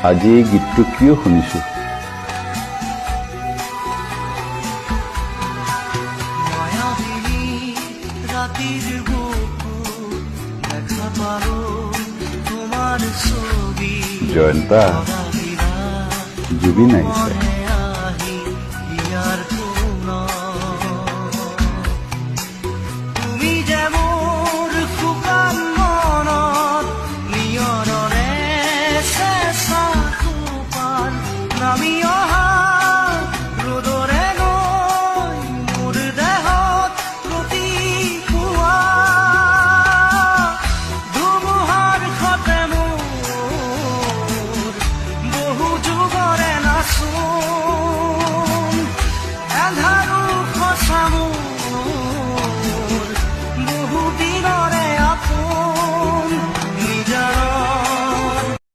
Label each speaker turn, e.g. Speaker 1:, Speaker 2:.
Speaker 1: আজি এই গীতটো কিয় শুনিছো? জয়ন্তা, জুবিন আহিছে।
Speaker 2: তুমি যে মোৰ শুকান মনত নিয়ৰৰে চেঁচা সোপান নামি